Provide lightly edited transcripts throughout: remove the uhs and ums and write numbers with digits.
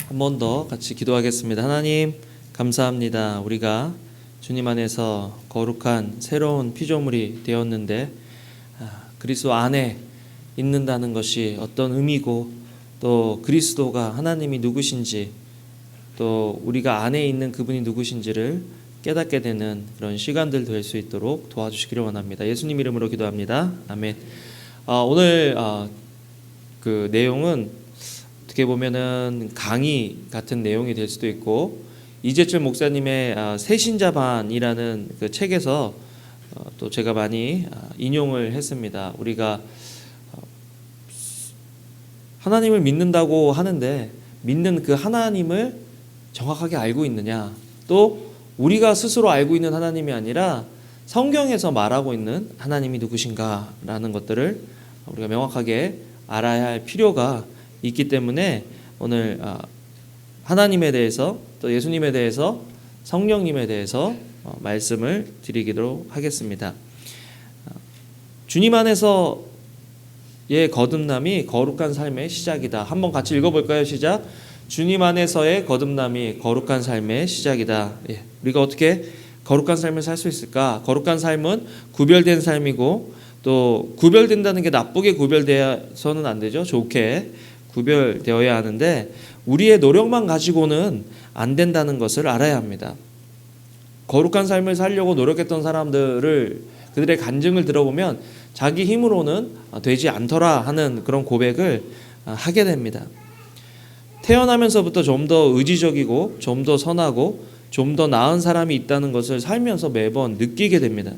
한 번 더 같이 기도하겠습니다. 하나님 감사합니다. 우리가 주님 안에서 거룩한 새로운 피조물이 되었는데 그리스도 안에 있는다는 것이 어떤 의미고 또 그리스도가 하나님이 누구신지 또 우리가 안에 있는 그분이 누구신지를 깨닫게 되는 그런 시간들 될 수 있도록 도와주시기를 원합니다. 예수님 이름으로 기도합니다. 아멘. 오늘 그 내용은 어떻게 보면은 강의 같은 내용이 될 수도 있고 이재철 목사님의 새신자반이라는 그 책에서 또 제가 많이 인용을 했습니다. 우리가 하나님을 믿는다고 하는데 믿는 그 하나님을 정확하게 알고 있느냐, 또 우리가 스스로 알고 있는 하나님이 아니라 성경에서 말하고 있는 하나님이 누구신가라는 것들을 우리가 명확하게 알아야 할 필요가 있기 때문에 오늘 하나님에 대해서 또 예수님에 대해서 성령님에 대해서 말씀을 드리도록 하겠습니다. 주님 안에서의 거듭남이 거룩한 삶의 시작이다. 한번 같이 읽어볼까요? 시작. 주님 안에서의 거듭남이 거룩한 삶의 시작이다. 우리가 어떻게 거룩한 삶을 살 수 있을까? 거룩한 삶은 구별된 삶이고 또 구별된다는 게 나쁘게 구별되어서는 안 되죠. 좋게 구별되어야 하는데 우리의 노력만 가지고는 안 된다는 것을 알아야 합니다. 거룩한 삶을 살려고 노력했던 사람들을 그들의 간증을 들어보면 자기 힘으로는 되지 않더라 하는 그런 고백을 하게 됩니다. 태어나면서부터 좀 더 의지적이고 좀 더 선하고 좀 더 나은 사람이 있다는 것을 살면서 매번 느끼게 됩니다.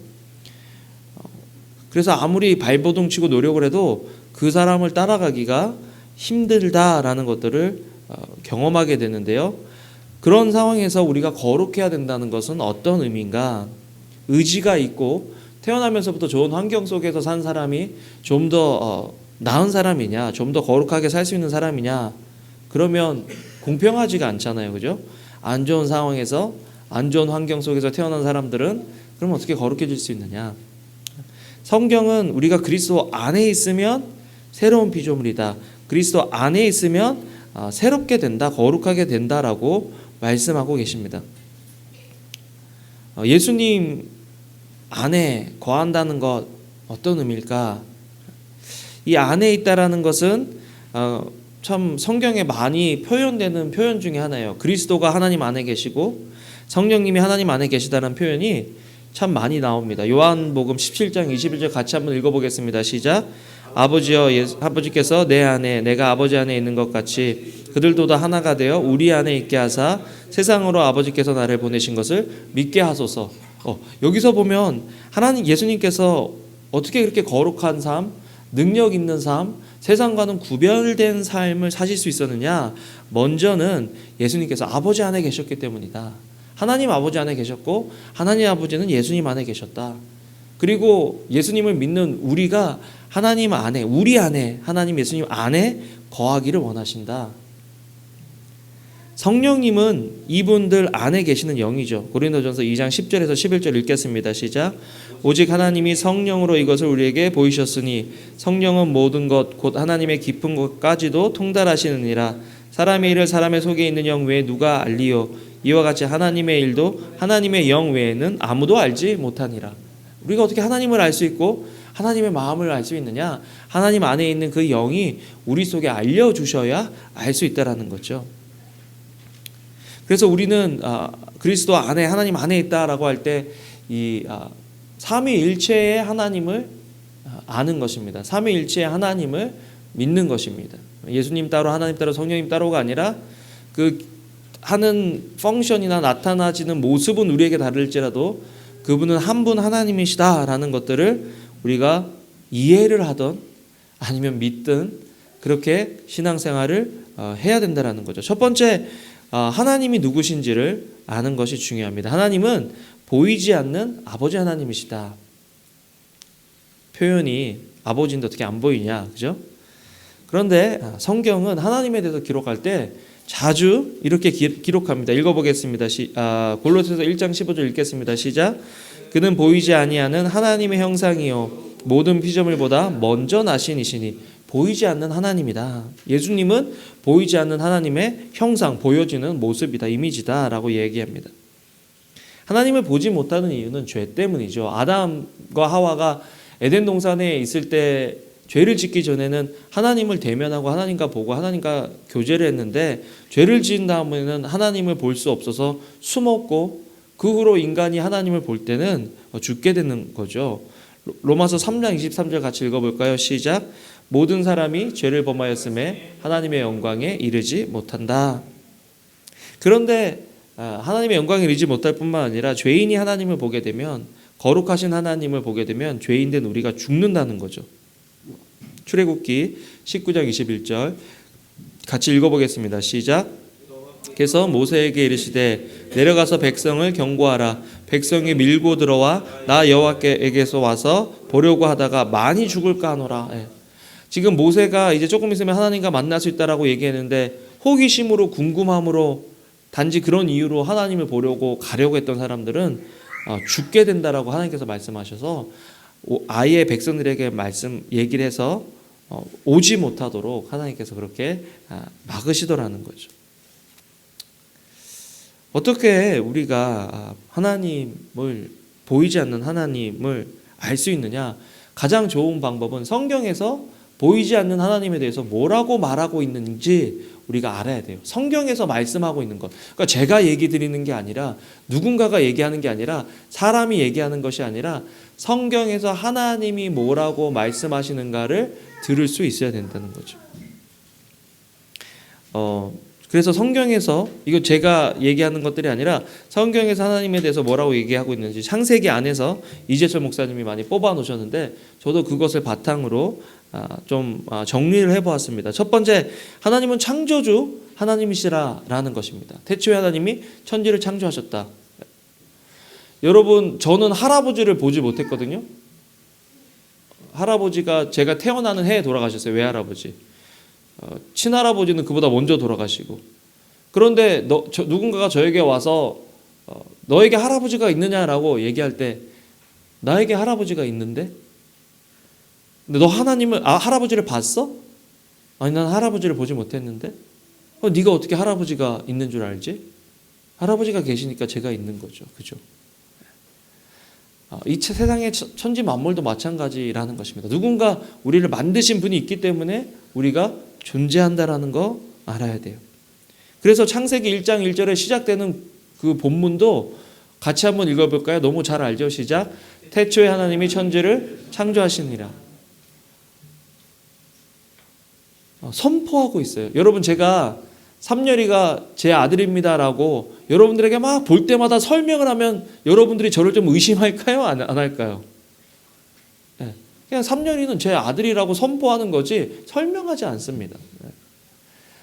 그래서 아무리 발버둥치고 노력을 해도 그 사람을 따라가기가 힘들다라는 것들을 경험하게 되는데요. 그런 상황에서 우리가 거룩해야 된다는 것은 어떤 의미인가? 의지가 있고 태어나면서부터 좋은 환경 속에서 산 사람이 좀 더 나은 사람이냐, 좀 더 거룩하게 살 수 있는 사람이냐? 그러면 공평하지가 않잖아요, 그죠? 안 좋은 상황에서 안 좋은 환경 속에서 태어난 사람들은 그럼 어떻게 거룩해질 수 있느냐? 성경은 우리가 그리스도 안에 있으면 새로운 피조물이다. 그리스도 안에 있으면 새롭게 된다, 거룩하게 된다라고 말씀하고 계십니다. 예수님 안에 거한다는 것 어떤 의미일까? 이 안에 있다라는 것은 참 성경에 많이 표현되는 표현 중에 하나예요. 그리스도가 하나님 안에 계시고 성령님이 하나님 안에 계시다는 표현이 참 많이 나옵니다. 요한복음 17장 21절 같이 한번 읽어보겠습니다. 시작. 아버지여, 아버지께서 내 안에 내가 아버지 안에 있는 것 같이 그들도 다 하나가 되어 우리 안에 있게 하사 세상으로 아버지께서 나를 보내신 것을 믿게 하소서. 여기서 보면 하나님 예수님께서 어떻게 그렇게 거룩한 삶, 능력 있는 삶, 세상과는 구별된 삶을 사실 수 있었느냐? 먼저는 예수님께서 아버지 안에 계셨기 때문이다. 하나님 아버지 안에 계셨고 하나님 아버지는 예수님 안에 계셨다. 그리고 예수님을 믿는 우리가 하나님 안에, 우리 안에, 하나님 예수님 안에 거하기를 원하신다. 성령님은 이분들 안에 계시는 영이죠. 고린도전서 2장 10절에서 11절 읽겠습니다. 시작. 오직 하나님이 성령으로 이것을 우리에게 보이셨으니 성령은 모든 것 곧 하나님의 깊은 것까지도 통달하시느니라. 사람의 일을 사람의 속에 있는 영 외에 누가 알리요? 이와 같이 하나님의 일도 하나님의 영 외에는 아무도 알지 못하니라. 우리가 어떻게 하나님을 알 수 있고 하나님의 마음을 알 수 있느냐? 하나님 안에 있는 그 영이 우리 속에 알려주셔야 알 수 있다라는 거죠. 그래서 우리는 그리스도 안에 하나님 안에 있다라고 할 때 이 삼위일체의 하나님을 아는 것입니다. 삼위일체의 하나님을 믿는 것입니다. 예수님 따로 하나님 따로 성령님 따로가 아니라 그 하는 펑션이나 나타나지는 모습은 우리에게 다를지라도 그분은 한 분 하나님이시다라는 것들을 우리가 이해를 하던 아니면 믿든 그렇게 신앙생활을 해야 된다라는 거죠. 첫 번째 하나님이 누구신지를 아는 것이 중요합니다. 하나님은 보이지 않는 아버지 하나님이시다. 표현이 아버지인데 어떻게 안 보이냐, 그죠? 그런데 성경은 하나님에 대해서 기록할 때 자주 이렇게 기록합니다. 읽어보겠습니다. 골로새서 1장 15절 읽겠습니다. 시작. 그는 보이지 아니하는 하나님의 형상이요 모든 피조물보다 먼저 나신 이시니 보이지 않는 하나님이다. 예수님은 보이지 않는 하나님의 형상, 보여지는 모습이다, 이미지다라고 얘기합니다. 하나님을 보지 못하는 이유는 죄 때문이죠. 아담과 하와가 에덴 동산에 있을 때 죄를 짓기 전에는 하나님을 대면하고 하나님과 보고 하나님과 교제를 했는데, 죄를 지은 다음에는 하나님을 볼 수 없어서 숨었고, 그 후로 인간이 하나님을 볼 때는 죽게 되는 거죠. 로마서 3장 23절 같이 읽어볼까요? 시작. 모든 사람이 죄를 범하였음에 하나님의 영광에 이르지 못한다. 그런데 하나님의 영광에 이르지 못할 뿐만 아니라 죄인이 하나님을 보게 되면, 거룩하신 하나님을 보게 되면 죄인된 우리가 죽는다는 거죠. 출애굽기 19장 21절 같이 읽어보겠습니다. 시작. 그래서 모세에게 이르시되 내려가서 백성을 경고하라. 백성이 밀고 들어와 나 여호와께서 와서 보려고 하다가 많이 죽을까 하노라. 지금 모세가 이제 조금 있으면 하나님과 만날 수 있다라고 얘기했는데, 호기심으로, 궁금함으로, 단지 그런 이유로 하나님을 보려고 가려고 했던 사람들은 죽게 된다라고 하나님께서 말씀하셔서 아예 백성들에게 얘기를 해서 오지 못하도록 하나님께서 그렇게 막으시더라는 거죠. 어떻게 우리가 하나님을, 보이지 않는 하나님을 알 수 있느냐? 가장 좋은 방법은 성경에서 보이지 않는 하나님에 대해서 뭐라고 말하고 있는지 우리가 알아야 돼요. 성경에서 말씀하고 있는 것. 그러니까 제가 얘기 드리는 게 아니라, 누군가가 얘기하는 게 아니라, 사람이 얘기하는 것이 아니라 성경에서 하나님이 뭐라고 말씀하시는가를 들을 수 있어야 된다는 거죠. 그래서 성경에서, 이거 제가 얘기하는 것들이 아니라 성경에서 하나님에 대해서 뭐라고 얘기하고 있는지 창세기 안에서 이재철 목사님이 많이 뽑아 놓으셨는데, 저도 그것을 바탕으로 좀 정리를 해보았습니다. 첫 번째, 하나님은 창조주 하나님이시라는 것입니다. 태초에 하나님이 천지를 창조하셨다. 여러분, 저는 할아버지를 보지 못했거든요. 할아버지가 제가 태어나는 해에 돌아가셨어요. 외할아버지. 친할아버지는 그보다 먼저 돌아가시고. 그런데 누군가가 저에게 와서 너에게 할아버지가 있느냐라고 얘기할 때, 나에게 할아버지가 있는데? 근데 너 할아버지를 봤어? 아니, 난 할아버지를 보지 못했는데? 네가 어떻게 할아버지가 있는 줄 알지? 할아버지가 계시니까 제가 있는 거죠. 그죠? 이 세상의 천지 만물도 마찬가지라는 것입니다. 누군가 우리를 만드신 분이 있기 때문에 우리가 존재한다라는 거 알아야 돼요. 그래서 창세기 1장 1절에 시작되는 그 본문도 같이 한번 읽어볼까요? 너무 잘 알죠? 시작. 태초에 하나님이 천지를 창조하시니라. 선포하고 있어요. 여러분, 제가 삼열이가 제 아들입니다라고 여러분들에게 막 볼 때마다 설명을 하면 여러분들이 저를 좀 의심할까요? 안 할까요? 네. 그냥 삼열이는 제 아들이라고 선포하는 거지 설명하지 않습니다. 네.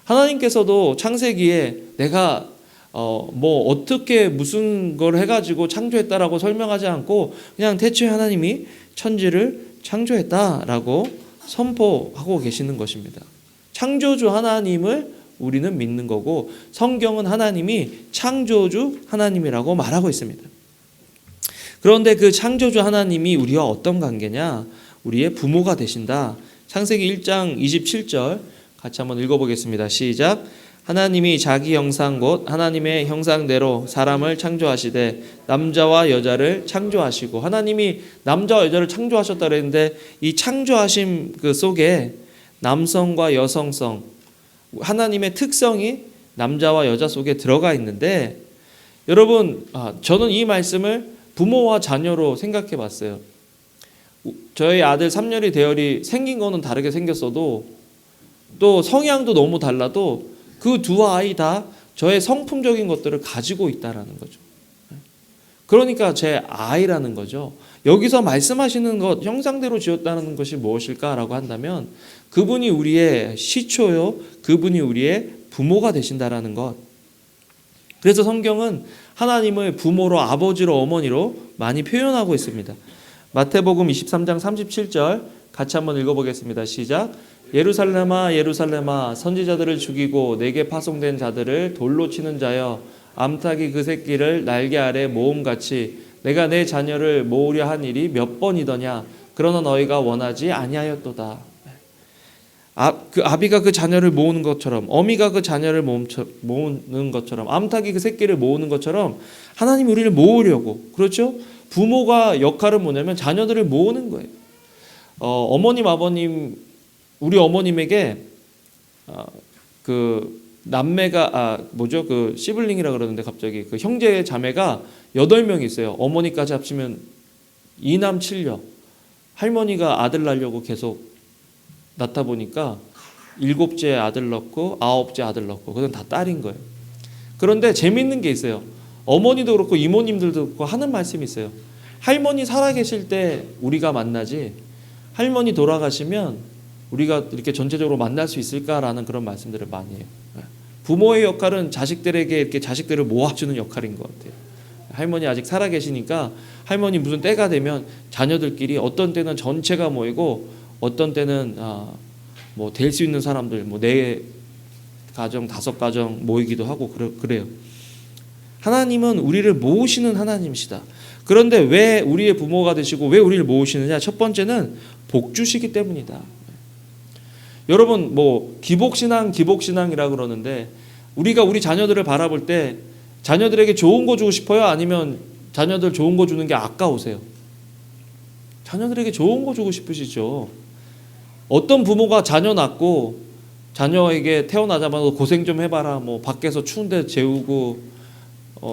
하나님께서도 창세기에 내가 어떻게 무슨 걸 해가지고 창조했다라고 설명하지 않고 그냥 태초에 하나님이 천지를 창조했다라고 선포하고 계시는 것입니다. 창조주 하나님을 우리는 믿는 거고, 성경은 하나님이 창조주 하나님이라고 말하고 있습니다. 그런데 그 창조주 하나님이 우리와 어떤 관계냐? 우리의 부모가 되신다. 창세기 1장 27절 같이 한번 읽어보겠습니다. 시작. 하나님이 자기 형상 곧 하나님의 형상대로 사람을 창조하시되 남자와 여자를 창조하시고. 하나님이 남자와 여자를 창조하셨다 그랬는데, 이 창조하심 그 속에 남성과 여성성, 하나님의 특성이 남자와 여자 속에 들어가 있는데, 여러분, 저는 이 말씀을 부모와 자녀로 생각해 봤어요. 저희 아들 삼열이 대열이 생긴 거는 다르게 생겼어도, 또 성향도 너무 달라도 그 두 아이 다 저의 성품적인 것들을 가지고 있다라는 거죠. 그러니까 제 아이라는 거죠. 여기서 말씀하시는 것, 형상대로 지었다는 것이 무엇일까라고 한다면, 그분이 우리의 시초요, 그분이 우리의 부모가 되신다라는 것. 그래서 성경은 하나님을 부모로, 아버지로, 어머니로 많이 표현하고 있습니다. 마태복음 23장 37절 같이 한번 읽어보겠습니다. 시작. 예루살렘아 예루살렘아 선지자들을 죽이고 내게 파송된 자들을 돌로 치는 자여, 암탉이 그 새끼를 날개 아래 모음같이 내가 내 자녀를 모으려 한 일이 몇 번이더냐. 그러나 너희가 원하지 아니하였도다. 그 아비가 그 자녀를 모으는 것처럼, 어미가 그 자녀를 모으는 것처럼, 암탉이 그 새끼를 모으는 것처럼 하나님이 우리를 모으려고. 그렇죠? 부모가 역할은 뭐냐면 자녀들을 모으는 거예요. 어머님, 아버님, 우리 어머님에게 그 남매가 그 시블링이라 그러는데 갑자기 그 형제 자매가 8명이 있어요. 어머니까지 합치면 2남 7녀. 할머니가 아들 낳으려고 계속 낳다 보니까 7째 아들 낳고 9째 아들 낳고 그건 다 딸인 거예요. 그런데 재밌는 게 있어요. 어머니도 그렇고 이모님들도 그렇고 하는 말씀이 있어요. 할머니 살아계실 때 우리가 만나지 할머니 돌아가시면 우리가 이렇게 전체적으로 만날 수 있을까라는 그런 말씀들을 많이 해요. 부모의 역할은 자식들에게 이렇게 자식들을 모아주는 역할인 것 같아요. 할머니 아직 살아계시니까 할머니 무슨 때가 되면 자녀들끼리 어떤 때는 전체가 모이고 어떤 때는 뭐 될 수 있는 사람들 뭐 4가정 5가정 모이기도 하고 그래요. 하나님은 우리를 모으시는 하나님이시다. 그런데 왜 우리의 부모가 되시고 왜 우리를 모으시느냐? 첫 번째는 복 주시기 때문이다. 여러분 뭐 기복신앙이라 그러는데 우리가 우리 자녀들을 바라볼 때 자녀들에게 좋은 거 주고 싶어요? 아니면 자녀들 좋은 거 주는 게 아까우세요? 자녀들에게 좋은 거 주고 싶으시죠. 어떤 부모가 자녀 낳고 자녀에게 태어나자마자 고생 좀 해봐라, 뭐 밖에서 추운데 재우고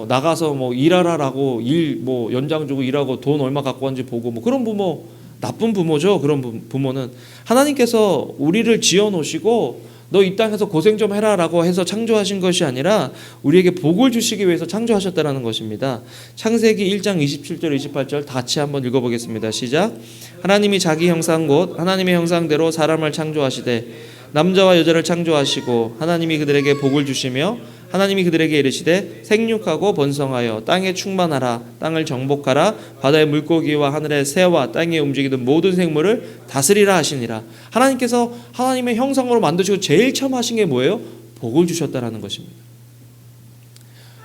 나가서 뭐 일하라라고 일 뭐 연장 주고 일하고 돈 얼마 갖고 왔는지 보고 뭐 그런 부모 나쁜 부모죠. 그런 부모는 하나님께서 우리를 지어 놓으시고 너 이 땅에서 고생 좀 해라라고 해서 창조하신 것이 아니라 우리에게 복을 주시기 위해서 창조하셨다라는 것입니다. 창세기 1장 27절 28절 같이 한번 읽어보겠습니다. 시작. 하나님이 자기 형상 곧 하나님의 형상대로 사람을 창조하시되 남자와 여자를 창조하시고 하나님이 그들에게 복을 주시며 하나님이 그들에게 이르시되 생육하고 번성하여 땅에 충만하라 땅을 정복하라 바다의 물고기와 하늘의 새와 땅에 움직이는 모든 생물을 다스리라 하시니라. 하나님께서 하나님의 형상으로 만드시고 제일 처음 하신 게 뭐예요? 복을 주셨다라는 것입니다.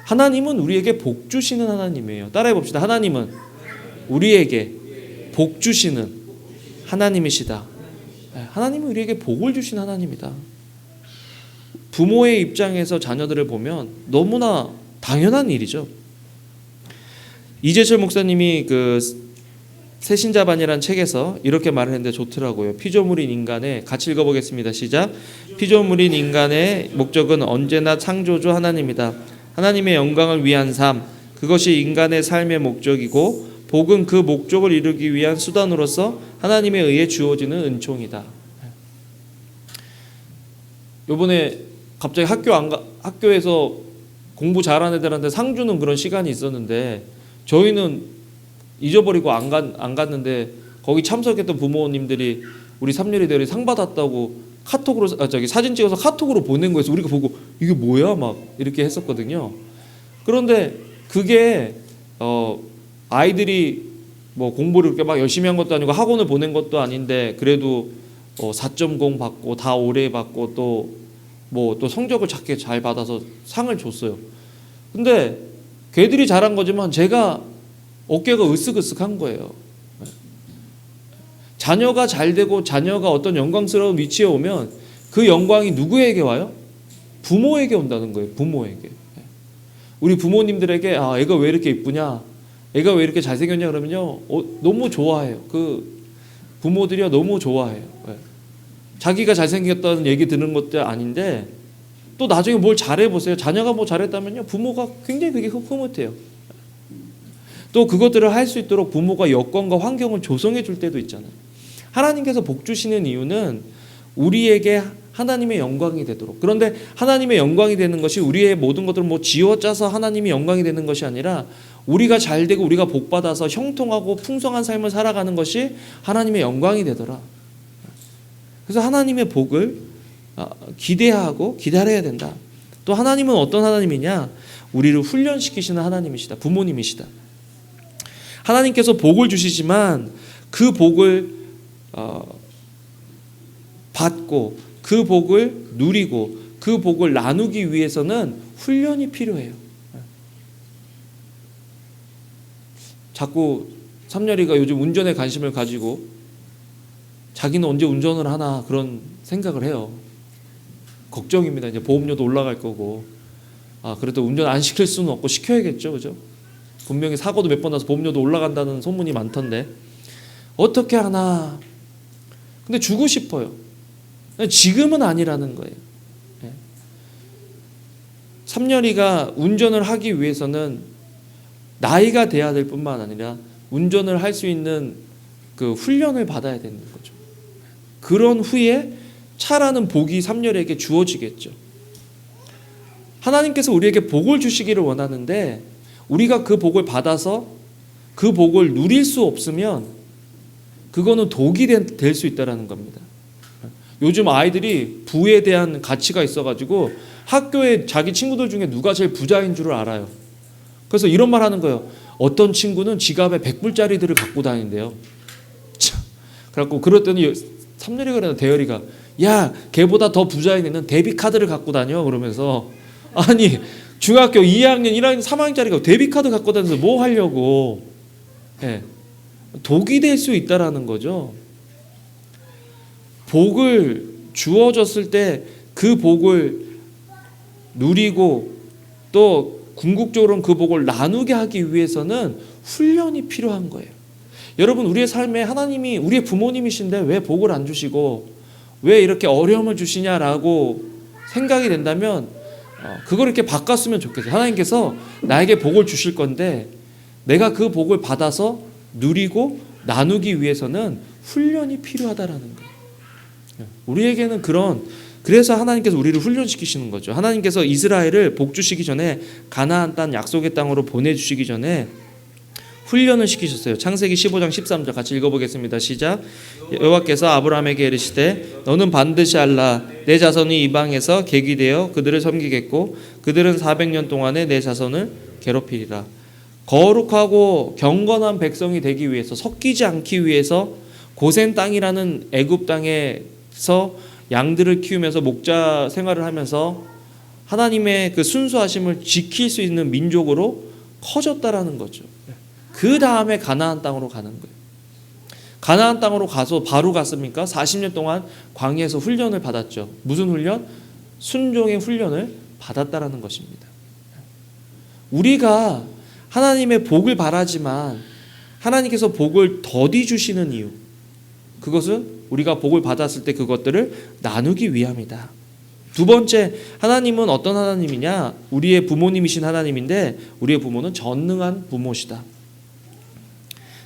하나님은 우리에게 복 주시는 하나님이에요. 따라해 봅시다. 하나님은 우리에게 복 주시는 하나님이시다. 하나님은 우리에게 복을 주신 하나님이다. 부모의 입장에서 자녀들을 보면 너무나 당연한 일이죠. 이재철 목사님이 그 새신자반이라는 책에서 이렇게 말을 했는데 좋더라고요. 피조물인 인간의 같이 읽어보겠습니다. 시작. 피조물인 인간의 목적은 언제나 창조주 하나님이다. 하나님의 영광을 위한 삶, 그것이 인간의 삶의 목적이고 복은 그 목적을 이루기 위한 수단으로서 하나님에 의해 주어지는 은총이다. 요번에 갑자기 학교에서 공부 잘하는 애들한테 상 주는 그런 시간이 있었는데 저희는 잊어버리고 안 갔는데 거기 참석했던 부모님들이 우리 삼열이들이 상 받았다고 카톡으로 사진 찍어서 카톡으로 보낸 거에서 우리가 보고 이게 뭐야 막 이렇게 했었거든요. 그런데 그게 아이들이 뭐 공부를 그렇게 막 열심히 한 것도 아니고 학원을 보낸 것도 아닌데 그래도 4.0 받고 다 오래 받고 또 성적을 작게 잘 받아서 상을 줬어요. 근데 걔들이 잘한 거지만 제가 어깨가 으쓱으쓱한 거예요. 자녀가 잘 되고 자녀가 어떤 영광스러운 위치에 오면 그 영광이 누구에게 와요? 부모에게 온다는 거예요. 부모에게. 우리 부모님들에게 애가 왜 이렇게 이쁘냐, 애가 왜 이렇게 잘생겼냐 그러면요 너무 좋아해요. 그 부모들이요 너무 좋아해요. 자기가 잘생겼다는 얘기 듣는 것도 아닌데 또 나중에 뭘 잘해보세요. 자녀가 뭐 잘했다면요 부모가 굉장히 그게 흐뭇해요. 또 그것들을 할 수 있도록 부모가 여건과 환경을 조성해 줄 때도 있잖아요. 하나님께서 복 주시는 이유는 우리에게 하나님의 영광이 되도록. 그런데 하나님의 영광이 되는 것이 우리의 모든 것들을 뭐 지어짜서 하나님이 영광이 되는 것이 아니라 우리가 잘 되고 우리가 복 받아서 형통하고 풍성한 삶을 살아가는 것이 하나님의 영광이 되더라. 그래서 하나님의 복을 기대하고 기다려야 된다. 또 하나님은 어떤 하나님이냐? 우리를 훈련시키시는 하나님이시다. 부모님이시다. 하나님께서 복을 주시지만 그 복을 받고 그 복을 누리고 그 복을 나누기 위해서는 훈련이 필요해요. 자꾸 삼열이가 요즘 운전에 관심을 가지고 자기는 언제 운전을 하나 그런 생각을 해요. 걱정입니다. 이제 보험료도 올라갈 거고, 그래도 운전 안 시킬 수는 없고 시켜야겠죠, 그죠? 분명히 사고도 몇 번 나서 보험료도 올라간다는 소문이 많던데 어떻게 하나? 근데 주고 싶어요. 지금은 아니라는 거예요. 삼년이가 운전을 하기 위해서는 나이가 돼야 될 뿐만 아니라 운전을 할 수 있는 그 훈련을 받아야 되는 거죠. 그런 후에 차라는 복이 삼년에게 주어지겠죠. 하나님께서 우리에게 복을 주시기를 원하는데 우리가 그 복을 받아서 그 복을 누릴 수 없으면 그거는 독이 될 수 있다는 겁니다. 요즘 아이들이 부에 대한 가치가 있어가지고 학교에 자기 친구들 중에 누가 제일 부자인 줄을 알아요. 그래서 이런 말 하는 거예요. 어떤 친구는 지갑에 100불짜리들을 갖고 다닌대요. 그래갖고 그랬더니 삼년이가 그러나 대열이가 야 걔보다 더 부자인 애는 데비카드를 갖고 다녀 그러면서 아니 중학교 2학년 1학년 3학년짜리가 데비카드 갖고 다녀서 뭐 하려고. 독이 될 수 있다라는 거죠. 복을 주어졌을 때 그 복을 누리고 또 궁극적으로는 그 복을 나누게 하기 위해서는 훈련이 필요한 거예요. 여러분 우리의 삶에 하나님이 우리의 부모님이신데 왜 복을 안 주시고 왜 이렇게 어려움을 주시냐라고 생각이 된다면 그걸 이렇게 바꿨으면 좋겠어요. 하나님께서 나에게 복을 주실 건데 내가 그 복을 받아서 누리고 나누기 위해서는 훈련이 필요하다라는 거예요. 우리에게는 그래서 하나님께서 우리를 훈련시키시는 거죠. 하나님께서 이스라엘을 복 주시기 전에 가나안 땅 약속의 땅으로 보내주시기 전에 훈련을 시키셨어요. 창세기 15장 13절 같이 읽어보겠습니다. 시작. 여호와께서 아브라함에게 이르시되 너는 반드시 알라 내 자손이 이방에서 객이 되어 그들을 섬기겠고 그들은 400년 동안에 내 자손을 괴롭히리라. 거룩하고 경건한 백성이 되기 위해서 섞이지 않기 위해서 고센 땅이라는 애굽 땅에서 양들을 키우면서 목자 생활을 하면서 하나님의 그 순수하심을 지킬 수 있는 민족으로 커졌다라는 거죠. 그 다음에 가나안 땅으로 가는 거예요. 가나안 땅으로 가서 바로 갔습니까? 40년 동안 광야에서 훈련을 받았죠. 무슨 훈련? 순종의 훈련을 받았다라는 것입니다. 우리가 하나님의 복을 바라지만 하나님께서 복을 더디 주시는 이유, 그것은 우리가 복을 받았을 때 그것들을 나누기 위함이다. 두 번째, 하나님은 어떤 하나님이냐? 우리의 부모님이신 하나님인데 우리의 부모는 전능한 부모시다.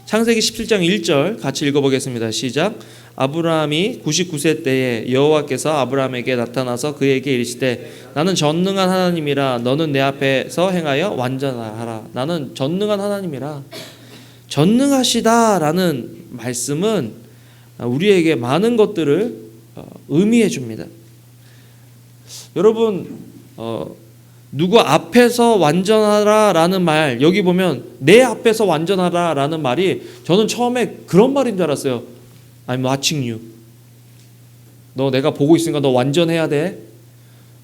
창세기 17장 1절 같이 읽어보겠습니다. 시작. 아브라함이 99세 때에 여호와께서 아브라함에게 나타나서 그에게 이르시되 나는 전능한 하나님이라 너는 내 앞에서 행하여 완전하라. 나는 전능한 하나님이라. 전능하시다라는 말씀은 우리에게 많은 것들을 의미해 줍니다. 여러분 누구 앞에서 완전하라라는 말, 여기 보면 내 앞에서 완전하라라는 말이 저는 처음에 그런 말인 줄 알았어요. I'm watching you. 너 내가 보고 있으니까 너 완전해야 돼.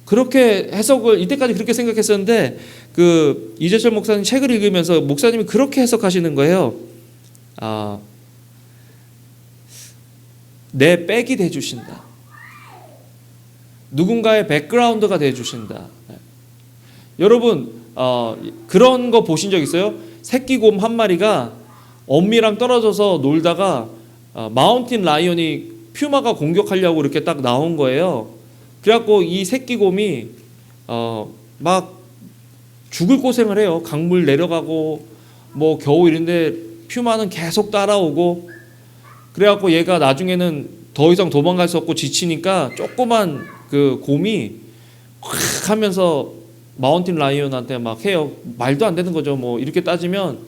그렇게 해석을 이때까지 그렇게 생각했었는데 그 이재철 목사님 책을 읽으면서 목사님이 그렇게 해석하시는 거예요. 내 백이 돼주신다. 누군가의 백그라운드가 돼주신다. 여러분 그런 거 보신 적 있어요? 새끼곰 한 마리가 엄미랑 떨어져서 놀다가 마운틴 라이언이 퓨마가 공격하려고 이렇게 딱 나온 거예요. 그래갖고 이 새끼곰이 막 죽을 고생을 해요. 강물 내려가고 뭐 겨우 이런데 퓨마는 계속 따라오고 그래갖고 얘가 나중에는 더 이상 도망갈 수 없고 지치니까 조그만 그 곰이 확 하면서 마운틴 라이언한테 막 해요. 말도 안 되는 거죠. 뭐 이렇게 따지면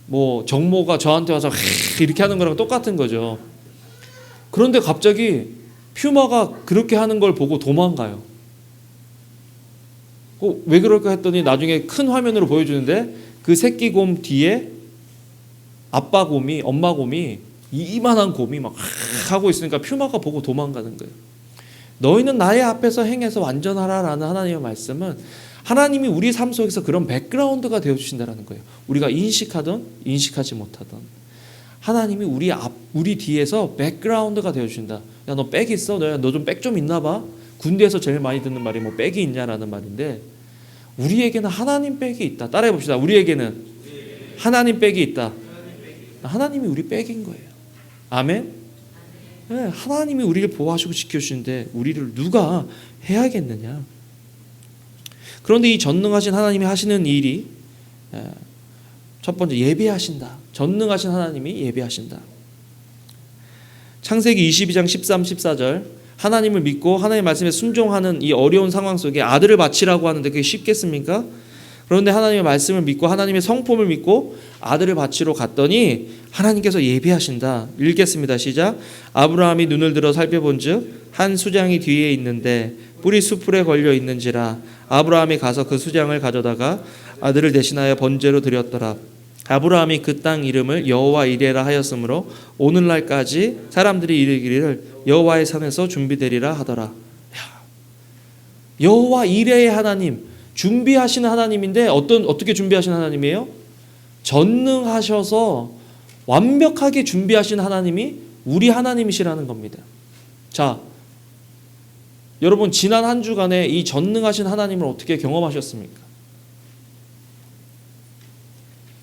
뭐 정모가 저한테 와서 이렇게 하는 거랑 똑같은 거죠. 그런데 갑자기 퓨마가 그렇게 하는 걸 보고 도망가요. 왜 그럴까 했더니 나중에 큰 화면으로 보여주는데 그 새끼 곰 뒤에 아빠 곰이, 엄마 곰이 이만한 곰이 막 하고 있으니까 퓨마가 보고 도망가는 거예요. 너희는 나의 앞에서 행해서 완전하라라는 하나님의 말씀은 하나님이 우리 삶 속에서 그런 백그라운드가 되어주신다는 거예요. 우리가 인식하든 인식하지 못하든 하나님이 우리 뒤에서 백그라운드가 되어주신다. 야, 너 빽 있어? 너 좀 빽 좀 있나 봐? 군대에서 제일 많이 듣는 말이 뭐 빽이 있냐라는 말인데, 우리에게는 하나님 빽이 있다. 따라해 봅시다. 우리에게는 하나님 빽이 있다. 하나님이 우리 빽인 거예요. 아멘? 네, 하나님이 우리를 보호하시고 지켜주시는데 우리를 누가 해야겠느냐? 그런데 이 전능하신 하나님이 하시는 일이, 첫 번째, 예배하신다. 전능하신 하나님이 예배하신다. 창세기 22장 13, 14절, 하나님을 믿고 하나님의 말씀에 순종하는 이 어려운 상황 속에 아들을 바치라고 하는데 그게 쉽겠습니까? 그런데 하나님의 말씀을 믿고 하나님의 성품을 믿고 아들을 바치러 갔더니 하나님께서 예배하신다. 읽겠습니다. 시작. 아브라함이 눈을 들어 살펴본즉 한 수장이 뒤에 있는데 뿔이 숯불에 걸려 있는지라. 아브라함이 가서 그 수장을 가져다가 아들을 대신하여 번제로 드렸더라. 아브라함이 그 땅 이름을 여호와 이레라 하였으므로 오늘날까지 사람들이 이르기를 여호와의 산에서 준비되리라 하더라. 여호와 이레의 하나님, 준비하시는 하나님인데 어떻게 준비하시는 하나님이에요? 전능하셔서 완벽하게 준비하신 하나님이 우리 하나님이시라는 겁니다. 자, 여러분 지난 한 주간에 이 전능하신 하나님을 어떻게 경험하셨습니까?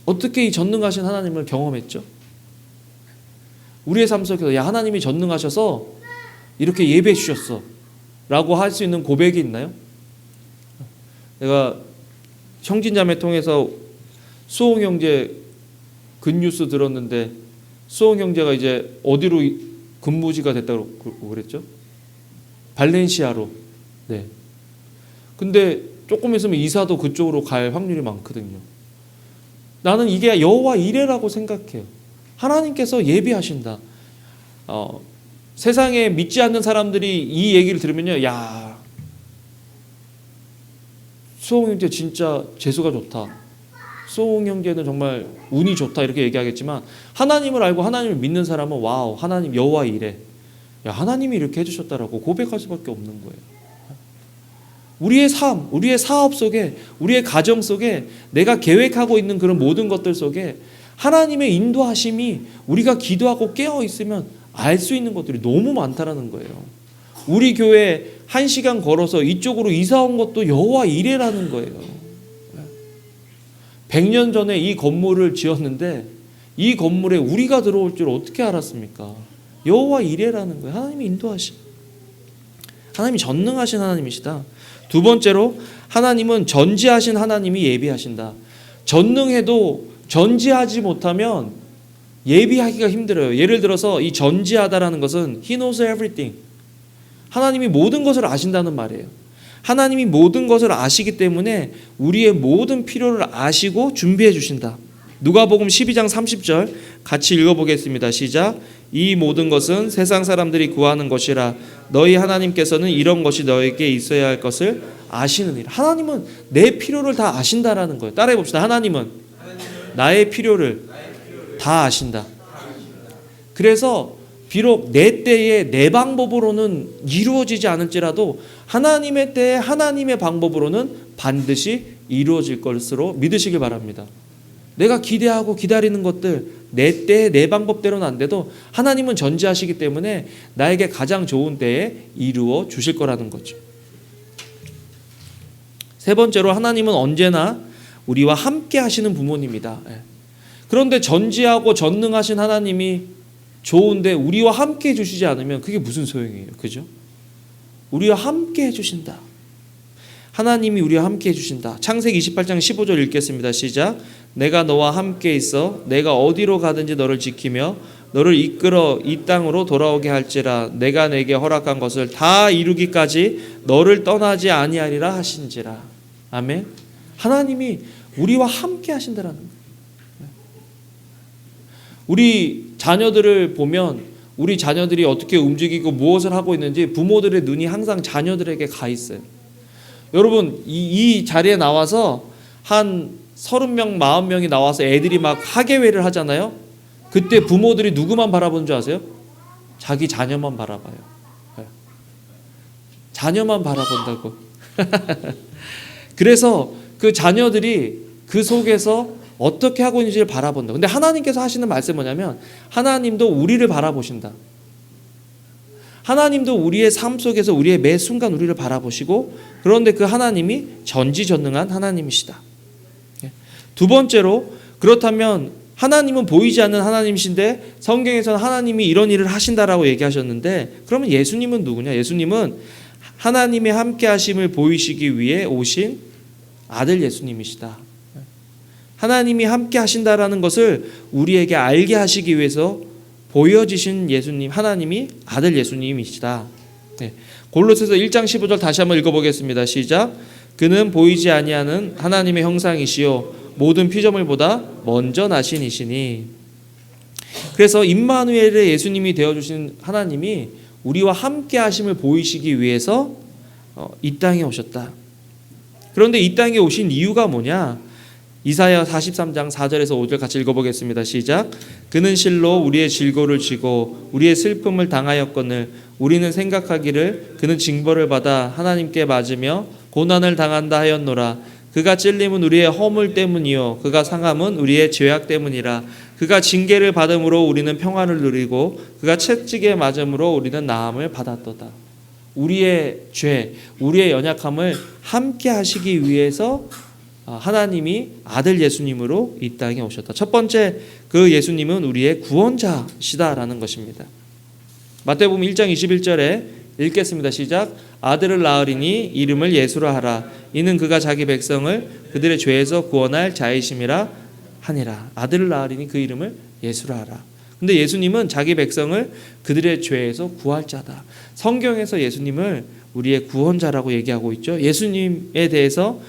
어떻게 이 전능하신 하나님을 경험했죠? 우리의 삶 속에서 야, 하나님이 전능하셔서 이렇게 예배해 주셨어 라고 할 수 있는 고백이 있나요? 내가 형진자매 통해서 수홍 형제 근뉴스 들었는데, 수홍 형제가 이제 어디로 근무지가 됐다고 그랬죠? 발렌시아로. 네. 근데 조금 있으면 이사도 그쪽으로 갈 확률이 많거든요. 나는 이게 여호와 이레라고 생각해요. 하나님께서 예비하신다. 세상에 믿지 않는 사람들이 이 얘기를 들으면요, 야, 수홍 형제 진짜 재수가 좋다. 수홍 형제는 정말 운이 좋다 이렇게 얘기하겠지만, 하나님을 알고 하나님을 믿는 사람은 와우, 하나님 여호와 이레. 야, 하나님이 이렇게 해주셨다라고 고백할 수밖에 없는 거예요. 우리의 삶, 우리의 사업 속에, 우리의 가정 속에, 내가 계획하고 있는 그런 모든 것들 속에 하나님의 인도하심이 우리가 기도하고 깨어 있으면 알 수 있는 것들이 너무 많다라는 거예요. 우리 교회 1시간 걸어서 이쪽으로 이사 온 것도 여호와 이레라는 거예요. 100년 전에 이 건물을 지었는데 이 건물에 우리가 들어올 줄 어떻게 알았습니까? 여호와 이레라는 거예요. 하나님이 인도하심. 하나님이 전능하신 하나님이시다. 두 번째로, 하나님은 전지하신 하나님이 예비하신다. 전능해도 전지하지 못하면 예비하기가 힘들어요. 예를 들어서 이 전지하다라는 것은 He knows everything. 하나님이 모든 것을 아신다는 말이에요. 하나님이 모든 것을 아시기 때문에 우리의 모든 필요를 아시고 준비해 주신다. 누가복음 12장 30절 같이 읽어보겠습니다. 시작. 이 모든 것은 세상 사람들이 구하는 것이라 너희 하나님께서는 이런 것이 너에게 있어야 할 것을 아시느니라. 하나님은 내 필요를 다 아신다라는 거예요. 따라해 봅시다. 하나님은 나의 필요를 다 아신다. 그래서 비록 내 때에 내 방법으로는 이루어지지 않을지라도 하나님의 때에 하나님의 방법으로는 반드시 이루어질 것으로 믿으시길 바랍니다. 내가 기대하고 기다리는 것들 내 때에 내 방법대로는 안 돼도 하나님은 전지하시기 때문에 나에게 가장 좋은 때에 이루어 주실 거라는 거죠. 세 번째로, 하나님은 언제나 우리와 함께 하시는 부모님이다. 그런데 전지하고 전능하신 하나님이 좋은데 우리와 함께 해주시지 않으면 그게 무슨 소용이에요? 그죠? 우리와 함께 해주신다. 하나님이 우리와 함께 해주신다. 창세기 28장 15절 읽겠습니다. 시작. 내가 너와 함께 있어 내가 어디로 가든지 너를 지키며 너를 이끌어 이 땅으로 돌아오게 할지라. 내가 내게 허락한 것을 다 이루기까지 너를 떠나지 아니하리라 하신지라. 아멘. 하나님이 우리와 함께 하신다라는 거예요. 우리 자녀들을 보면 우리 자녀들이 어떻게 움직이고 무엇을 하고 있는지 부모들의 눈이 항상 자녀들에게 가 있어요. 여러분 이 자리에 나와서 한 30명, 40명이 나와서 애들이 막 학예회를 하잖아요. 그때 부모들이 누구만 바라보는 줄 아세요? 자기 자녀만 바라봐요. 자녀만 바라본다고. 그래서 그 자녀들이 그 속에서 어떻게 하고 있는지를 바라본다. 근데 하나님께서 하시는 말씀은 뭐냐면 하나님도 우리를 바라보신다. 하나님도 우리의 삶 속에서 우리의 매 순간 우리를 바라보시고, 그런데 그 하나님이 전지전능한 하나님이시다. 두 번째로, 그렇다면 하나님은 보이지 않는 하나님이신데 성경에서는 하나님이 이런 일을 하신다라고 얘기하셨는데, 그러면 예수님은 누구냐? 예수님은 하나님의 함께 하심을 보이시기 위해 오신 아들 예수님이시다. 하나님이 함께 하신다라는 것을 우리에게 알게 하시기 위해서 보여지신 예수님, 하나님이 아들 예수님이시다. 골로새서 1장 15절 다시 한번 읽어보겠습니다. 시작. 그는 보이지 아니하는 하나님의 형상이시요 모든 피조물보다 먼저 나신 이시니. 그래서 임마누엘의 예수님이 되어주신 하나님이 우리와 함께 하심을 보이시기 위해서 이 땅에 오셨다. 그런데 이 땅에 오신 이유가 뭐냐? 이사야 43장 4절에서 5절 같이 읽어보겠습니다. 시작. 그는 실로 우리의 질고를 지고 우리의 슬픔을 당하였거늘 우리는 생각하기를 그는 징벌을 받아 하나님께 맞으며 고난을 당한다 하였노라. 그가 찔림은 우리의 허물 때문이요 그가 상함은 우리의 죄악 때문이라. 그가 징계를 받음으로 우리는 평안을 누리고 그가 채찍에 맞음으로 우리는 나음을 받았도다. 우리의 죄, 우리의 연약함을 함께 하시기 위해서 하나님이 아들 예수님으로 이 땅에 오셨다. 첫 번째, 그 예수님은 우리의 구원자시다라는 것입니다. 마태복음 1장 21절에 읽겠습니다. 시작. 아들을 낳으리니 이름을 예수라 하라. 이는 그가 자기 백성을 그들의 죄에서 구원할 자이심이라 하니라. 아들을 낳으리니 그 이름을 예수라 하라. 근데 예수님은 자기 백성을 그들의 죄에서 구할 자다. 성경에서 예수님을 우리의 구원자라고 얘기하고 있죠. 예수님에 대해서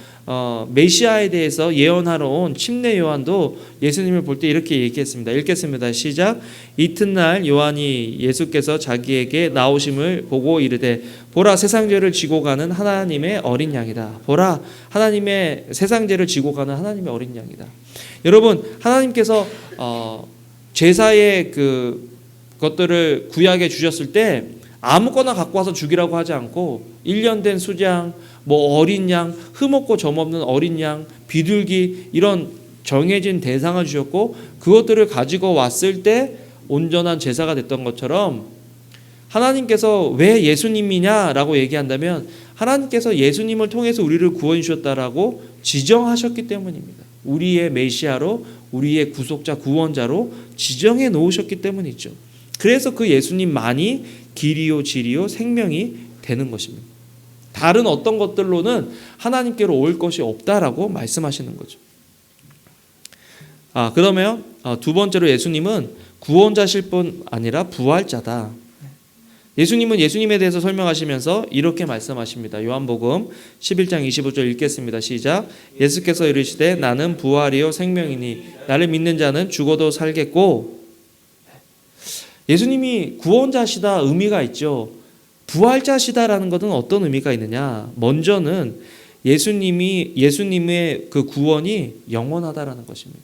메시아에 대해서 예언하러 온 침례 요한도 예수님을 볼 때 이렇게 얘기했습니다. 읽겠습니다. 시작. 이튿날 요한이 예수께서 자기에게 나오심을 보고 이르되 보라 세상 죄를 지고 가는 하나님의 어린 양이다. 보라 하나님의 세상 죄를 지고 가는 하나님의 어린 양이다. 여러분, 하나님께서 제사의 그 것들을 구약에 주셨을 때 아무거나 갖고 와서 죽이라고 하지 않고 1년 된 수장, 뭐 어린 양, 흠없고 점없는 어린 양, 비둘기 이런 정해진 대상을 주셨고 그것들을 가지고 왔을 때 온전한 제사가 됐던 것처럼 하나님께서 왜 예수님이냐라고 얘기한다면 하나님께서 예수님을 통해서 우리를 구원해 주셨다라고 지정하셨기 때문입니다. 우리의 메시아로, 우리의 구속자, 구원자로 지정해 놓으셨기 때문이죠. 그래서 그 예수님만이 길이요 진리요 생명이 되는 것입니다. 다른 어떤 것들로는 하나님께로 올 것이 없다라고 말씀하시는 거죠. 그러면 두 번째로 예수님은 구원자실 뿐 아니라 부활자다. 예수님은 예수님에 대해서 설명하시면서 이렇게 말씀하십니다. 요한복음 11장 25절 읽겠습니다. 시작. 예수께서 이르시되 나는 부활이요 생명이니 나를 믿는 자는 죽어도 살겠고. 예수님이 구원자시다 의미가 있죠. 부활자시다라는 것은 어떤 의미가 있느냐? 먼저는 예수님의 그 구원이 영원하다라는 것입니다.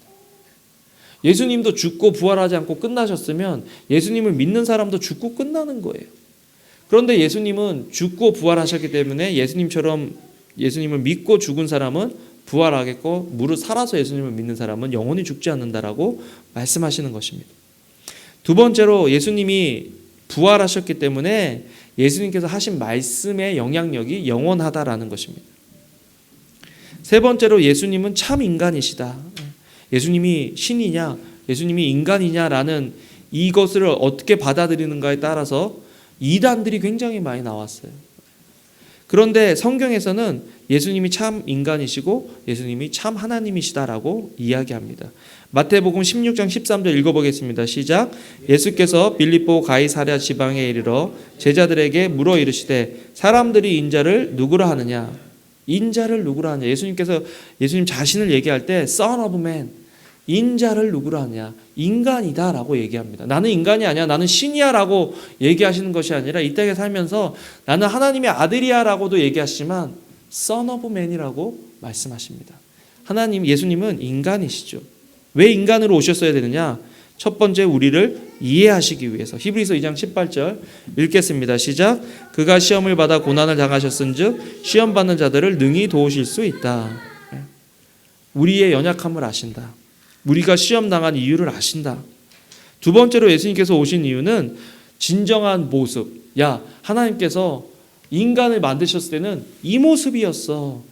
예수님도 죽고 부활하지 않고 끝나셨으면 예수님을 믿는 사람도 죽고 끝나는 거예요. 그런데 예수님은 죽고 부활하셨기 때문에 예수님처럼 예수님을 믿고 죽은 사람은 부활하겠고 무릇 살아서 예수님을 믿는 사람은 영원히 죽지 않는다라고 말씀하시는 것입니다. 두 번째로 예수님이 부활하셨기 때문에 예수님께서 하신 말씀의 영향력이 영원하다라는 것입니다. 세 번째로 예수님은 참 인간이시다. 예수님이 신이냐, 예수님이 인간이냐라는 이것을 어떻게 받아들이는가에 따라서 이단들이 굉장히 많이 나왔어요. 그런데 성경에서는 예수님이 참 인간이시고 예수님이 참 하나님이시다라고 이야기합니다. 마태복음 16장 13절 읽어보겠습니다. 시작. 예수께서 빌립보 가이사랴 지방에 이르러 제자들에게 물어 이르시되 사람들이 인자를 누구라 하느냐? 인자를 누구라 하느냐? 예수님 자신을 얘기할 때 Son of Man, 인자를 누구라 하냐? 인간이다라고 얘기합니다. 나는 인간이 아니야, 나는 신이야라고 얘기하시는 것이 아니라 이 땅에 살면서 나는 하나님의 아들이야라고도 얘기하시지만 Son of Man이라고 말씀하십니다. 예수님은 인간이시죠. 왜 인간으로 오셨어야 되느냐? 첫 번째, 우리를 이해하시기 위해서. 히브리서 2장 18절 읽겠습니다. 시작. 그가 시험을 받아 고난을 당하셨은즉 시험 받는 자들을 능히 도우실 수 있다. 우리의 연약함을 아신다. 우리가 시험 당한 이유를 아신다. 두 번째로 예수님께서 오신 이유는 진정한 모습, 야, 하나님께서 인간을 만드셨을 때는 이 모습이었어.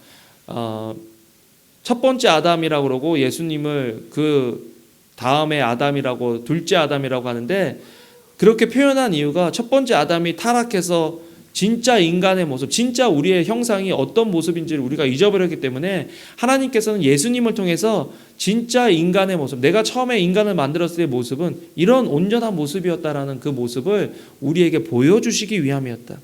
첫 번째 아담이라고 그러고 예수님을 그 다음에 아담이라고, 둘째 아담이라고 하는데, 그렇게 표현한 이유가 첫 번째 아담이 타락해서 진짜 인간의 모습, 진짜 우리의 형상이 어떤 모습인지를 우리가 잊어버렸기 때문에 하나님께서는 예수님을 통해서 진짜 인간의 모습, 내가 처음에 인간을 만들었을 때의 모습은 이런 온전한 모습이었다라는 그 모습을 우리에게 보여주시기 위함이었다.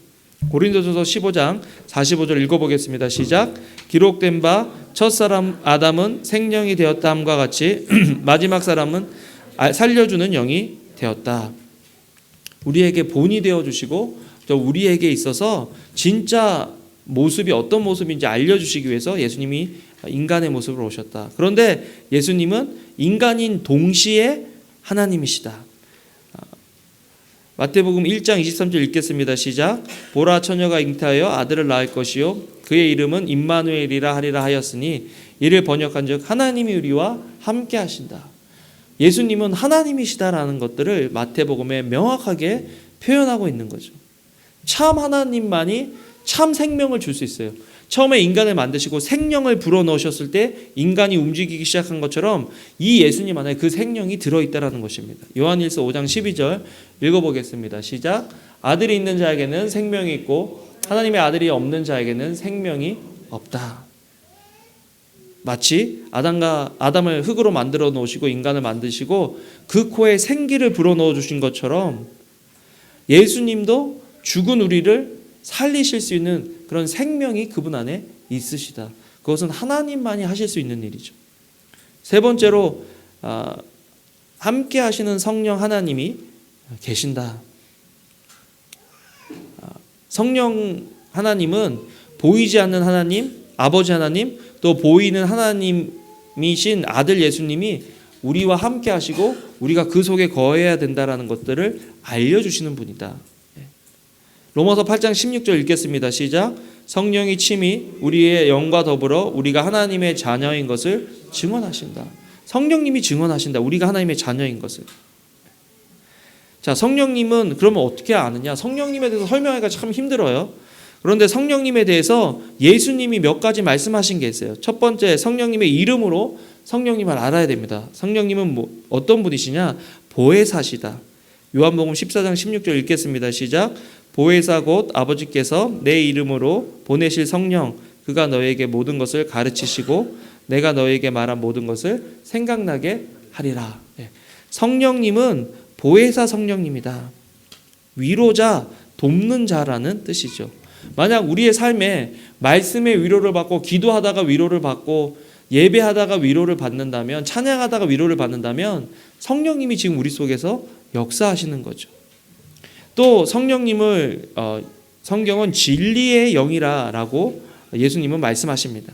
고린도전서 15장 45절 읽어보겠습니다. 시작. 기록된 바 첫사람 아담은 생명이 되었다 함과 같이 마지막 사람은 살려주는 영이 되었다. 우리에게 본이 되어주시고 또 우리에게 있어서 진짜 모습이 어떤 모습인지 알려주시기 위해서 예수님이 인간의 모습으로 오셨다. 그런데 예수님은 인간인 동시에 하나님이시다. 마태복음 1장 23절 읽겠습니다. 시작. 보라, 처녀가 잉태하여 아들을 낳을 것이요 그의 이름은 임마누엘이라 하리라 하였으니 이를 번역한즉 하나님이 우리와 함께 하신다. 예수님은 하나님이시다라는 것들을 마태복음에 명확하게 표현하고 있는 거죠. 참 하나님만이 참 생명을 줄 수 있어요. 처음에 인간을 만드시고 생명을 불어넣으셨을 때 인간이 움직이기 시작한 것처럼 이 예수님 안에 그 생명이 들어있다라는 것입니다. 요한일서 5장 12절 읽어보겠습니다. 시작. 아들이 있는 자에게는 생명이 있고 하나님의 아들이 없는 자에게는 생명이 없다. 마치 아담을 흙으로 만들어 놓으시고 인간을 만드시고 그 코에 생기를 불어넣어 주신 것처럼 예수님도 죽은 우리를 살리실 수 있는 그런 생명이 그분 안에 있으시다. 그것은 하나님만이 하실 수 있는 일이죠. 세 번째로 함께 하시는 성령 하나님이 계신다. 성령 하나님은 보이지 않는 하나님, 아버지 하나님, 또 보이는 하나님이신 아들 예수님이 우리와 함께 하시고 우리가 그 속에 거해야 된다라는 것들을 알려주시는 분이다. 로마서 8장 16절 읽겠습니다. 시작. 성령이 친히 우리의 영과 더불어 우리가 하나님의 자녀인 것을 증언하신다. 성령님이 증언하신다. 우리가 하나님의 자녀인 것을. 자, 성령님은 그러면 어떻게 아느냐? 성령님에 대해서 설명하기가 참 힘들어요. 그런데 성령님에 대해서 예수님이 몇 가지 말씀하신 게 있어요. 첫 번째, 성령님의 이름으로 성령님을 알아야 됩니다. 성령님은 어떤 분이시냐? 보혜사시다. 요한복음 14장 16절 읽겠습니다. 시작. 보혜사 곧 아버지께서 내 이름으로 보내실 성령, 그가 너에게 모든 것을 가르치시고 내가 너에게 말한 모든 것을 생각나게 하리라. 성령님은 보혜사 성령님이다. 위로자, 돕는 자라는 뜻이죠. 만약 우리의 삶에 말씀의 위로를 받고 기도하다가 위로를 받고 예배하다가 위로를 받는다면, 찬양하다가 위로를 받는다면 성령님이 지금 우리 속에서 역사하시는 거죠. 또 성령님을 성경은 진리의 영이라고 예수님은 말씀하십니다.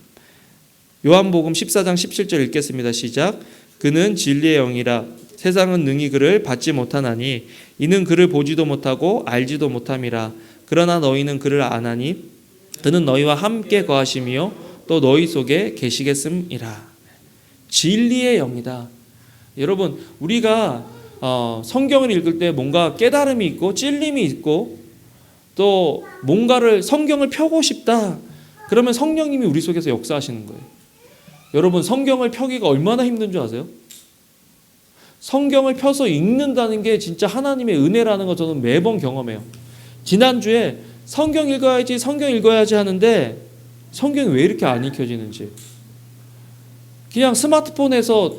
요한복음 14장 17절 읽겠습니다. 시작. 그는 진리의 영이라 세상은 능히 그를 받지 못하나니 이는 그를 보지도 못하고 알지도 못함이라. 그러나 너희는 그를 아나니 그는 너희와 함께 거하시며 또 너희 속에 계시겠음이라. 진리의 영이다. 여러분, 우리가 성경을 읽을 때 뭔가 깨달음이 있고 찔림이 있고 또 뭔가를 성경을 펴고 싶다. 그러면 성령님이 우리 속에서 역사하시는 거예요. 여러분, 성경을 펴기가 얼마나 힘든 줄 아세요? 성경을 펴서 읽는다는 게 진짜 하나님의 은혜라는 거 저는 매번 경험해요. 지난주에 성경 읽어야지 하는데 성경이 왜 이렇게 안 읽혀지는지. 그냥 스마트폰에서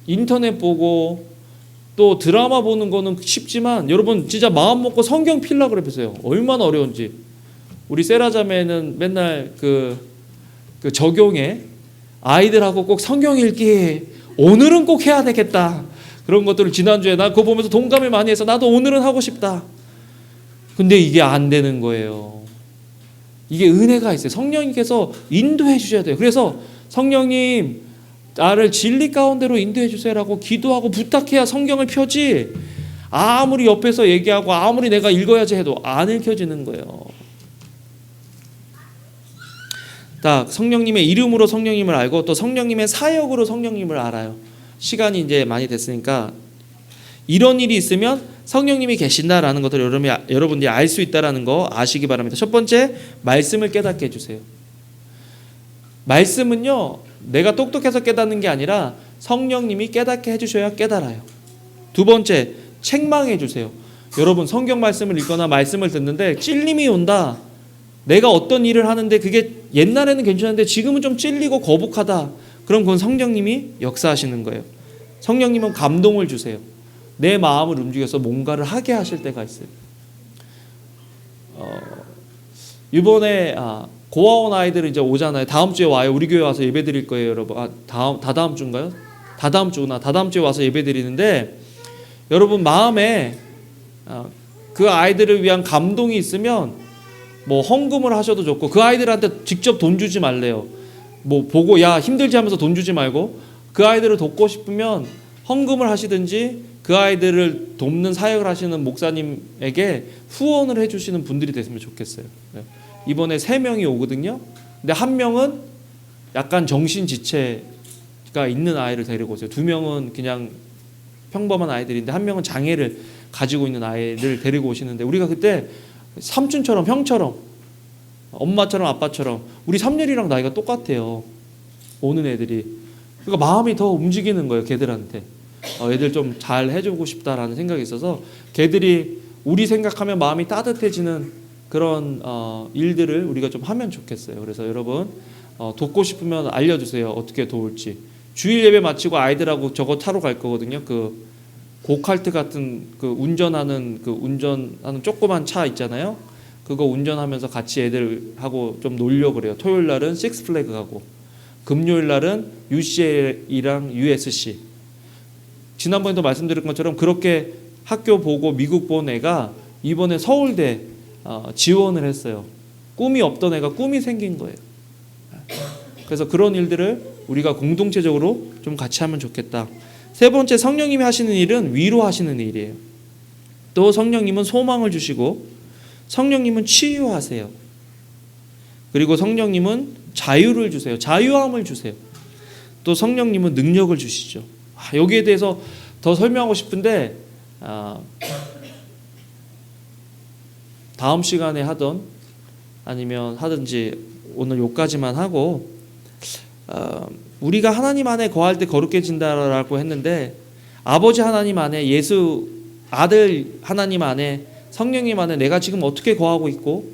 인터넷 보고 또 드라마 보는 거는 쉽지만 여러분 진짜 마음 먹고 성경 필라 그래 보세요. 얼마나 어려운지. 우리 세라자매는 맨날 그 적용에 아이들하고 꼭 성경 읽기 오늘은 꼭 해야 되겠다. 그런 것들을 지난주에 나 그거 보면서 동감을 많이 해서 나도 오늘은 하고 싶다. 근데 이게 안 되는 거예요. 이게 은혜가 있어요. 성령님께서 인도해 주셔야 돼요. 그래서 성령님 나를 진리 가운데로 인도해 주세요라고 기도하고 부탁해야 성경을 펴지, 아무리 옆에서 얘기하고 아무리 내가 읽어야지 해도 안 읽혀지는 거예요. 딱 성령님의 이름으로 성령님을 알고 또 성령님의 사역으로 성령님을 알아요. 시간이 이제 많이 됐으니까 이런 일이 있으면 성령님이 계신다라는 것을 여러분들이 알 수 있다라는 거 아시기 바랍니다. 첫 번째, 말씀을 깨닫게 해주세요. 말씀은요, 내가 똑똑해서 깨닫는 게 아니라 성령님이 깨닫게 해주셔야 깨달아요. 두 번째, 책망해 주세요. 여러분, 성경 말씀을 읽거나 말씀을 듣는데 찔림이 온다. 내가 어떤 일을 하는데 그게 옛날에는 괜찮은데 지금은 좀 찔리고 거북하다. 그럼 그건 성령님이 역사하시는 거예요. 성령님은 감동을 주세요. 내 마음을 움직여서 뭔가를 하게 하실 때가 있어요. 이번에 고아원 아이들은 이제 오잖아요. 다음 주에 와요. 우리 교회 와서 예배 드릴 거예요, 여러분. 다다음 주인가요? 다다음 주구나. 다다음 주에 와서 예배 드리는데 여러분 마음에 그 아이들을 위한 감동이 있으면 뭐 헌금을 하셔도 좋고, 그 아이들한테 직접 돈 주지 말래요. 뭐 보고 야 힘들지 하면서 돈 주지 말고, 그 아이들을 돕고 싶으면 헌금을 하시든지 그 아이들을 돕는 사역을 하시는 목사님에게 후원을 해주시는 분들이 됐으면 좋겠어요. 이번에 3명이 오거든요. 근데 1명은 약간 정신지체가 있는 아이를 데리고 오세요. 2명은 그냥 평범한 아이들인데 1명은 장애를 가지고 있는 아이를 데리고 오시는데, 우리가 그때 삼촌처럼, 형처럼, 엄마처럼, 아빠처럼, 우리 3년이랑 나이가 똑같아요. 오는 애들이. 그러니까 마음이 더 움직이는 거예요, 걔들한테. 애들 좀 잘 해주고 싶다라는 생각이 있어서 걔들이 우리 생각하면 마음이 따뜻해지는 그런 일들을 우리가 좀 하면 좋겠어요. 그래서 여러분 돕고 싶으면 알려주세요. 어떻게 도울지. 주일 예배 마치고 아이들하고 저거 타러 갈 거거든요. 그 고칼트 같은 그 운전하는 조그만 차 있잖아요. 그거 운전하면서 같이 애들하고 좀 놀려 그래요. 토요일 날은 식스플래그 가고, 금요일 날은 UCL이랑 USC. 지난번에도 말씀드린 것처럼 그렇게 학교 보고 미국 본 애가 이번에 서울대 지원을 했어요. 꿈이 없던 애가 꿈이 생긴 거예요. 그래서 그런 일들을 우리가 공동체적으로 좀 같이 하면 좋겠다. 세 번째, 성령님이 하시는 일은 위로하시는 일이에요. 또 성령님은 소망을 주시고, 성령님은 치유하세요. 그리고 성령님은 자유를 주세요. 자유함을 주세요. 또 성령님은 능력을 주시죠. 여기에 대해서 더 설명하고 싶은데 다음 시간에 아니면 하든지 오늘 요까지만 하고, 우리가 하나님 안에 거할 때 거룩해진다라고 했는데, 아버지 하나님 안에, 예수 아들 하나님 안에, 성령님 안에 내가 지금 어떻게 거하고 있고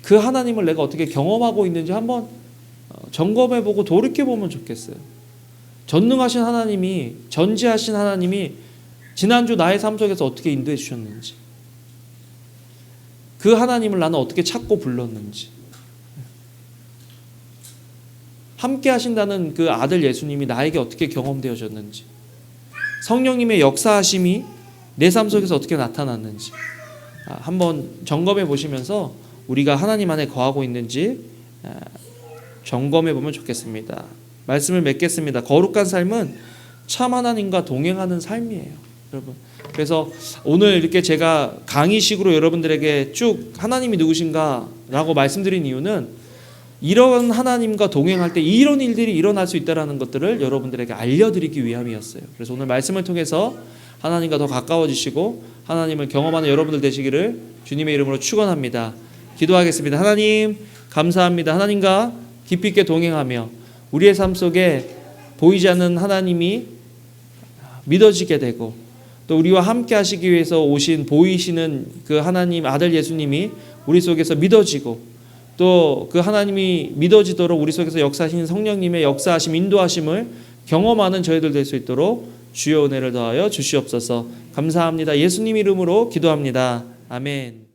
그 하나님을 내가 어떻게 경험하고 있는지 한번 점검해보고 돌이켜보면 좋겠어요. 전능하신 하나님이, 전지하신 하나님이 지난주 나의 삶 속에서 어떻게 인도해 주셨는지, 그 하나님을 나는 어떻게 찾고 불렀는지, 함께 하신다는 그 아들 예수님이 나에게 어떻게 경험되어졌는지, 성령님의 역사하심이 내 삶 속에서 어떻게 나타났는지 한번 점검해 보시면서 우리가 하나님 안에 거하고 있는지 점검해 보면 좋겠습니다. 말씀을 맺겠습니다. 거룩한 삶은 참 하나님과 동행하는 삶이에요, 여러분. 그래서 오늘 이렇게 제가 강의식으로 여러분들에게 쭉 하나님이 누구신가라고 말씀드린 이유는 이런 하나님과 동행할 때 이런 일들이 일어날 수 있다는 것들을 여러분들에게 알려드리기 위함이었어요. 그래서 오늘 말씀을 통해서 하나님과 더 가까워지시고 하나님을 경험하는 여러분들 되시기를 주님의 이름으로 축원합니다. 기도하겠습니다. 하나님 감사합니다. 하나님과 깊이 있게 동행하며 우리의 삶 속에 보이지 않는 하나님이 믿어지게 되고, 또 우리와 함께 하시기 위해서 오신 보이시는 그 하나님 아들 예수님이 우리 속에서 믿어지고, 또 그 하나님이 믿어지도록 우리 속에서 역사하시는 성령님의 역사하심, 인도하심을 경험하는 저희들 될 수 있도록 주여 은혜를 더하여 주시옵소서. 감사합니다. 예수님 이름으로 기도합니다. 아멘.